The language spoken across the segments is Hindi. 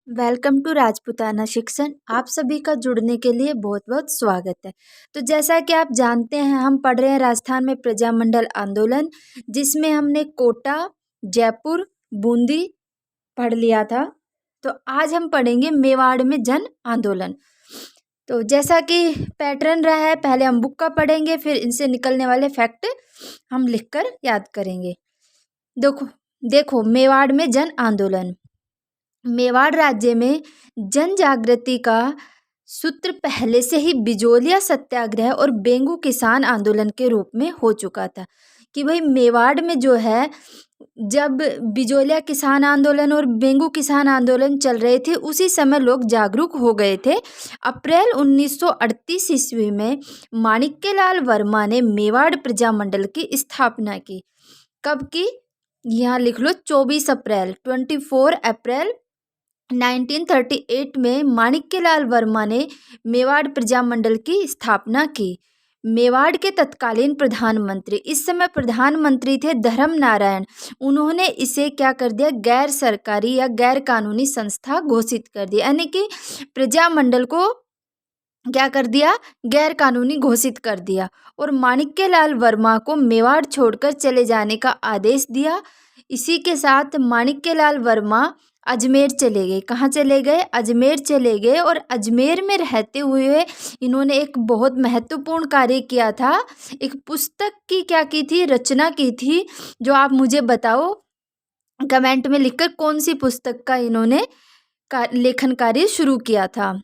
वेलकम टू राजपूताना शिक्षण। आप सभी का जुड़ने के लिए बहुत बहुत स्वागत है। तो जैसा कि आप जानते हैं, हम पढ़ रहे हैं राजस्थान में प्रजामंडल आंदोलन, जिसमें हमने कोटा, जयपुर, बूंदी पढ़ लिया था। तो आज हम पढ़ेंगे मेवाड़ में जन आंदोलन। तो जैसा कि पैटर्न रहा है, पहले हम बुक का पढ़ेंगे, फिर इनसे निकलने वाले फैक्ट हम लिखकर याद करेंगे। देखो देखो मेवाड़ में जन आंदोलन। मेवाड़ राज्य में जन जागृति का सूत्र पहले से ही बिजोलिया सत्याग्रह और बेंगू किसान आंदोलन के रूप में हो चुका था। कि भाई मेवाड़ में जो है, जब बिजोलिया किसान आंदोलन और बेंगू किसान आंदोलन चल रहे थे, उसी समय लोग जागरूक हो गए थे। अप्रैल 1938 ईस्वी में माणिक्यलाल वर्मा ने मेवाड़ प्रजामंडल की स्थापना की। कब की? यहाँ लिख लो, 24 अप्रैल 1938 में माणिक्यलाल वर्मा ने मेवाड़ प्रजामंडल की स्थापना की। मेवाड़ के तत्कालीन प्रधानमंत्री, इस समय प्रधानमंत्री थे धर्म नारायण, उन्होंने इसे क्या कर दिया, गैर सरकारी या गैर कानूनी संस्था घोषित कर दिया। यानी कि प्रजामंडल को क्या कर दिया, गैर कानूनी घोषित कर दिया। और माणिक्यलाल वर्मा को मेवाड़ छोड़कर चले जाने का आदेश दिया। इसी के साथ माणिक्यलाल वर्मा अजमेर चले गए। कहाँ चले गए? अजमेर चले गए। और अजमेर में रहते हुए इन्होंने एक बहुत महत्वपूर्ण कार्य किया था। एक पुस्तक की क्या की थी, रचना की थी, जो आप मुझे बताओ कमेंट में लिखकर, कौन सी पुस्तक का इन्होंने लेखन कार्य शुरू किया था।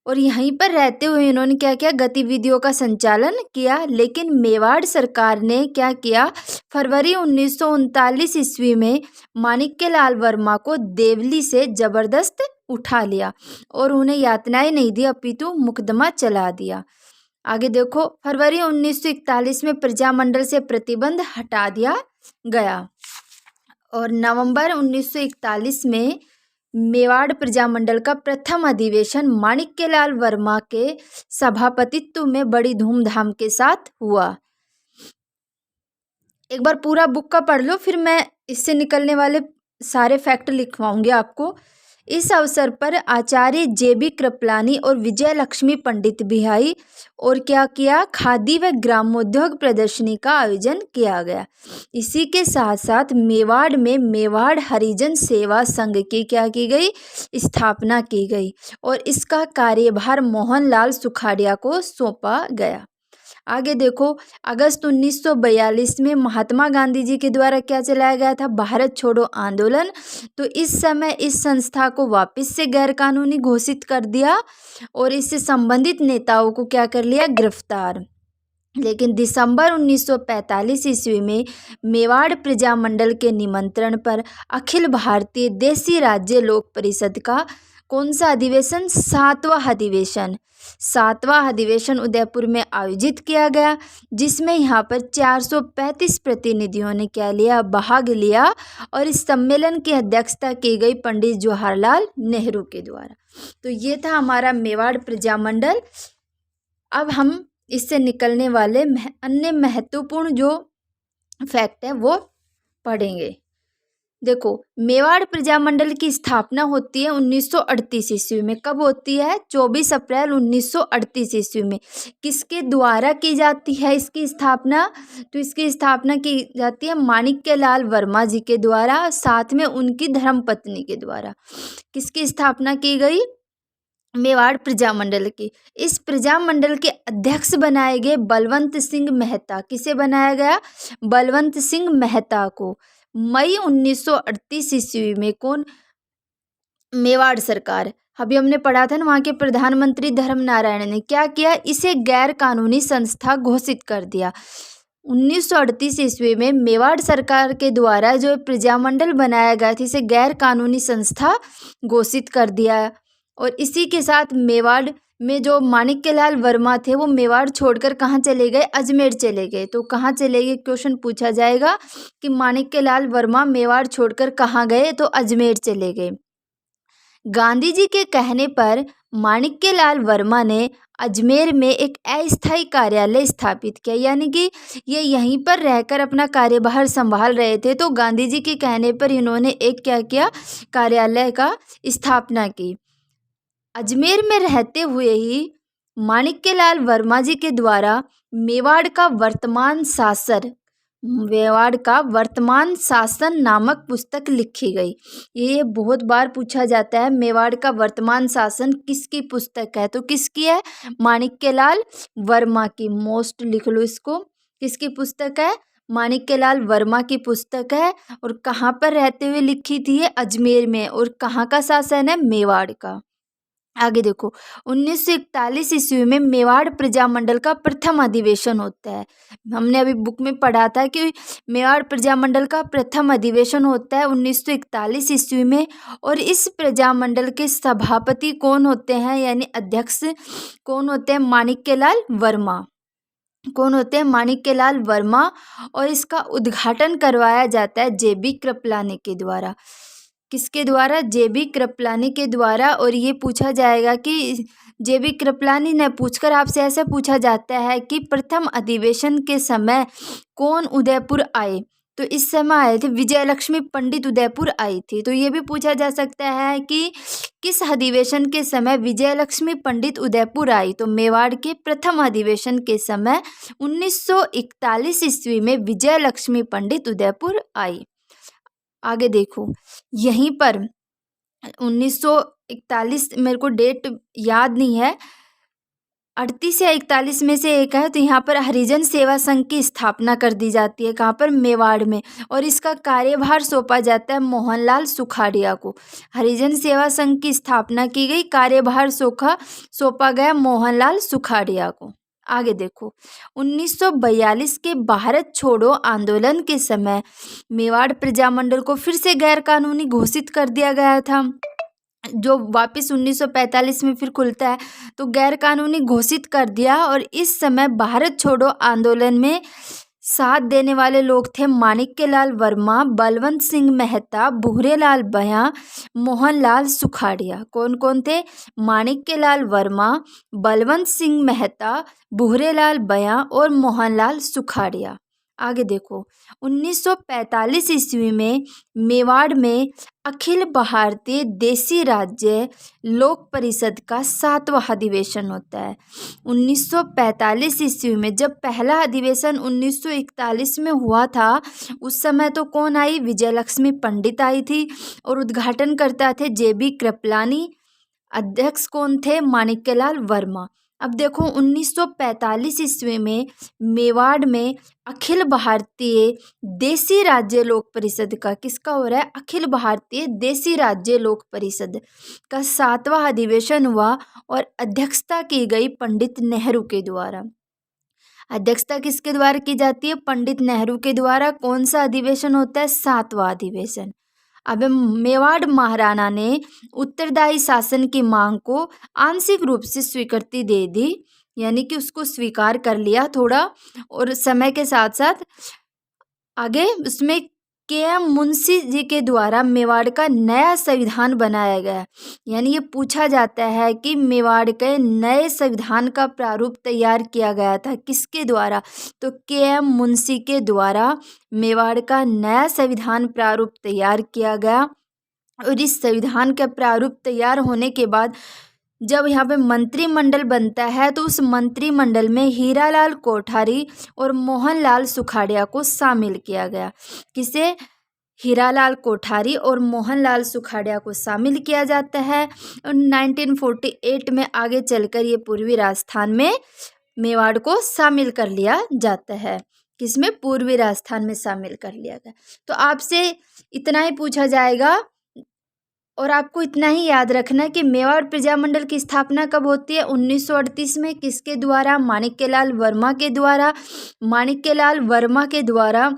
और यहीं पर रहते हुए इन्होंने क्या किया, गतिविधियों का संचालन किया। लेकिन मेवाड़ सरकार ने क्या किया, फरवरी 1939 ईस्वी में माणिक्यलाल वर्मा को देवली से जबरदस्त उठा लिया और उन्हें यातनाएं नहीं दी, अपितु मुकदमा चला दिया। आगे देखो, फरवरी 1941 में प्रजामंडल से प्रतिबंध हटा दिया गया और नवंबर 1941 में मेवाड़ प्रजामंडल का प्रथम अधिवेशन माणिक्यलाल वर्मा के सभापतित्व में बड़ी धूमधाम के साथ हुआ। एक बार पूरा बुक का पढ़ लो, फिर मैं इससे निकलने वाले सारे फैक्ट लिखवाऊंगी आपको। इस अवसर पर आचार्य जेबी कृपलानी और विजय लक्ष्मी पंडित भी आई और क्या किया, खादी व ग्रामोद्योग प्रदर्शनी का आयोजन किया गया। इसी के साथ साथ मेवाड़ में मेवाड़ हरिजन सेवा संघ की क्या की गई, स्थापना की गई और इसका कार्यभार मोहनलाल सुखाड़िया को सौंपा गया। आगे देखो, अगस्त 1942 में महात्मा गांधी जी के द्वारा क्या चलाया गया था, भारत छोड़ो आंदोलन। तो इस समय इस संस्था को वापस से गैर कानूनी घोषित कर दिया और इससे संबंधित नेताओं को क्या कर लिया, गिरफ्तार। लेकिन दिसंबर 1945 ईस्वी में मेवाड़ प्रजामंडल के निमंत्रण पर अखिल भारतीय देसी राज्य लोक परिषद का कौन सा अधिवेशन, सातवां अधिवेशन उदयपुर में आयोजित किया गया, जिसमें यहाँ पर 435 प्रतिनिधियों ने क्या लिया, भाग लिया। और इस सम्मेलन की अध्यक्षता की गई पंडित जवाहरलाल नेहरू के द्वारा। तो ये था हमारा मेवाड़ प्रजामंडल। अब हम इससे निकलने वाले अन्य महत्वपूर्ण जो फैक्ट है वो पढ़ेंगे। देखो, मेवाड़ प्रजामंडल की स्थापना होती है 1938 ईस्वी में। कब होती है? 24 अप्रैल 1938 ईस्वी में। किसके द्वारा की जाती है इसकी स्थापना? तो इसकी स्थापना की जाती है माणिक्यलाल वर्मा जी के द्वारा, साथ में उनकी धर्मपत्नी के द्वारा। किसकी स्थापना की गई? मेवाड़ प्रजामंडल की। इस प्रजामंडल के अध्यक्ष बनाए गए बलवंत सिंह मेहता। किसे बनाया गया? बलवंत सिंह मेहता को। मई 1938 ईस्वी में कौन? मेवाड़ सरकार। अभी हमने पढ़ा था ना, वहाँ के प्रधानमंत्री धर्म नारायण ने क्या किया, इसे गैर कानूनी संस्था घोषित कर दिया। 1938 ईस्वी में मेवाड़ सरकार के द्वारा जो प्रजामंडल बनाया गया था, इसे गैर कानूनी संस्था घोषित कर दिया। और इसी के साथ मेवाड़ में जो माणिक्यलाल वर्मा थे, वो मेवाड़ छोड़कर कहाँ चले गए? अजमेर चले गए। तो कहाँ चले गए, क्वेश्चन पूछा जाएगा कि माणिक्यलाल वर्मा मेवाड़ छोड़कर कहाँ गए, तो अजमेर चले गए। गांधी जी के कहने पर माणिक्यलाल वर्मा ने अजमेर में एक अस्थायी कार्यालय स्थापित किया, यानी कि ये यहीं पर रहकर अपना कार्यभार संभाल रहे थे। तो गांधी जी के कहने पर इन्होंने एक क्या किया, कार्यालय का स्थापना की। अजमेर में रहते हुए ही माणिक्यलाल वर्मा जी के द्वारा मेवाड़ का वर्तमान शासन नामक पुस्तक लिखी गई। ये बहुत बार पूछा जाता है, मेवाड़ का वर्तमान शासन किसकी पुस्तक है, तो किसकी है, माणिक्यलाल वर्मा की। मोस्ट लिख लो इसको, किसकी पुस्तक है, माणिक्यलाल वर्मा की पुस्तक है। और कहाँ पर रहते हुए लिखी थी ये, अजमेर में। और कहाँ का शासन है, मेवाड़ का। आगे देखो, 1941 ईस्वी में मेवाड़ प्रजामंडल का प्रथम अधिवेशन होता है। हमने अभी बुक में पढ़ा था कि मेवाड़ प्रजामंडल का प्रथम अधिवेशन होता है 1941 ईस्वी में। और इस प्रजामंडल के सभापति कौन होते हैं, यानी अध्यक्ष कौन होते हैं, माणिक्यलाल वर्मा। कौन होते हैं, माणिक्यलाल वर्मा। और इसका उद्घाटन करवाया जाता है जेबी कृपलानी के द्वारा। किसके द्वारा, जेबी कृपलानी के द्वारा। और ये पूछा जाएगा कि जेबी कृपलानी ने पूछकर आपसे ऐसा पूछा जाता है कि प्रथम अधिवेशन के समय कौन उदयपुर आए, तो इस समय आए थे विजयलक्ष्मी पंडित उदयपुर आई थी। तो ये भी पूछा जा सकता है कि किस अधिवेशन के समय विजयलक्ष्मी पंडित उदयपुर आई, तो मेवाड़ के प्रथम अधिवेशन के समय 1941 ईस्वी में विजयलक्ष्मी पंडित उदयपुर आई। आगे देखो, यहीं पर 1941, मेरे को डेट याद नहीं है, 38 या 41 में से एक है। तो यहाँ पर हरिजन सेवा संघ की स्थापना कर दी जाती है, कहाँ पर, मेवाड़ में। और इसका कार्यभार सौंपा जाता है मोहनलाल सुखाड़िया को। हरिजन सेवा संघ की स्थापना की गई, कार्यभार सौंपा गया मोहनलाल सुखाड़िया को। आगे देखो, 1942 के भारत छोड़ो आंदोलन के समय मेवाड़ प्रजामंडल को फिर से गैर कानूनी घोषित कर दिया गया था, जो वापस 1945 में फिर खुलता है। तो गैर कानूनी घोषित कर दिया। और इस समय भारत छोड़ो आंदोलन में साथ देने वाले लोग थे माणिक्यलाल वर्मा, बलवंत सिंह मेहता, भूरेलाल बयां, मोहनलाल सुखाड़िया। कौन कौन थे, माणिक्यलाल वर्मा, बलवंत सिंह मेहता, भूरेलाल बयां और मोहनलाल सुखाड़िया। आगे देखो, 1945 ईस्वी में मेवाड़ में अखिल भारतीय देसी राज्य लोक परिषद का 7वां अधिवेशन होता है। 1945 ईस्वी में जब पहला अधिवेशन 1941 में हुआ था, उस समय तो कौन आई, विजयलक्ष्मी पंडित आई थी। और उद्घाटन करता थे जेबी कृपलानी, अध्यक्ष कौन थे, माणिक्यलाल वर्मा। अब देखो, 1945 ईस्वी में मेवाड़ में अखिल भारतीय देसी राज्य लोक परिषद का, किसका हो रहा है, अखिल भारतीय देसी राज्य लोक परिषद का 7वां अधिवेशन हुआ। और अध्यक्षता की गई पंडित नेहरू के द्वारा। अध्यक्षता किसके द्वारा की जाती है, पंडित नेहरू के द्वारा। कौन सा अधिवेशन होता है, 7वां अधिवेशन। अब मेवाड़ महाराणा ने उत्तरदायी शासन की मांग को आंशिक रूप से स्वीकृति दे दी, यानी कि उसको स्वीकार कर लिया थोड़ा। और समय के साथ साथ आगे उसमें के.एम. मुंशी जी के द्वारा मेवाड़ का नया संविधान बनाया गया। यानी ये पूछा जाता है कि मेवाड़ के नए संविधान का प्रारूप तैयार किया गया था किसके द्वारा, तो के.एम. मुंशी के द्वारा मेवाड़ का नया संविधान प्रारूप तैयार किया गया। और इस संविधान का प्रारूप तैयार होने के बाद जब यहाँ पे मंत्रिमंडल बनता है, तो उस मंत्रिमंडल में हीरालाल कोठारी और मोहनलाल सुखाड़िया को शामिल किया गया। किसे, हीरालाल कोठारी और मोहनलाल सुखाड़िया को शामिल किया जाता है। और 1948 में आगे चलकर ये पूर्वी राजस्थान में मेवाड़ को शामिल कर लिया जाता है। किसमें, पूर्वी राजस्थान में शामिल कर लिया गया। तो आपसे इतना ही पूछा जाएगा और आपको इतना ही याद रखना है कि मेवाड़ प्रजामंडल की स्थापना कब होती है, 1938 में। किसके द्वारा, माणिक्यलाल वर्मा के द्वारा। माणिक्यलाल वर्मा के द्वारा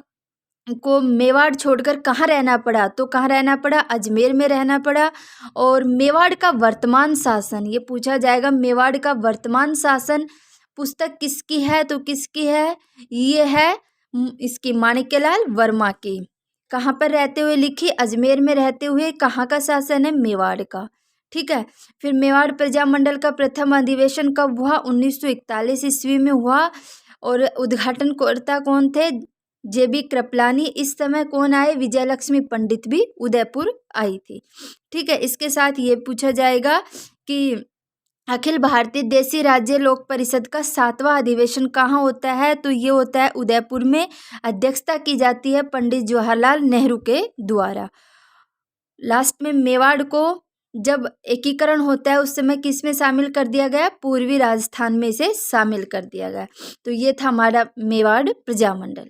को मेवाड़ छोड़कर कहाँ रहना पड़ा, तो कहाँ रहना पड़ा, अजमेर में रहना पड़ा। और मेवाड़ का वर्तमान शासन, ये पूछा जाएगा, मेवाड़ का वर्तमान शासन पुस्तक किसकी है, तो किसकी है, ये है इसकी माणिक्यलाल वर्मा की। कहाँ पर रहते हुए लिखी, अजमेर में रहते हुए। कहाँ का शासन है, मेवाड़ का। ठीक है। फिर मेवाड़ प्रजामंडल का प्रथम अधिवेशन कब हुआ? 1941 ईस्वी में हुआ। और उद्घाटनकर्ता कौन थे? JB कृपलानी। इस समय कौन आए? विजयलक्ष्मी पंडित भी उदयपुर आई थी। ठीक है। इसके साथ ये पूछा जाएगा कि अखिल भारतीय देशी राज्य लोक परिषद का 7वां अधिवेशन कहाँ होता है? तो ये होता है उदयपुर में। अध्यक्षता की जाती है पंडित जवाहरलाल नेहरू के द्वारा। लास्ट में मेवाड़ को जब एकीकरण होता है उस समय किस में शामिल कर दिया गया? पूर्वी राजस्थान में इसे शामिल कर दिया गया। तो ये था हमारा मेवाड़ प्रजामंडल।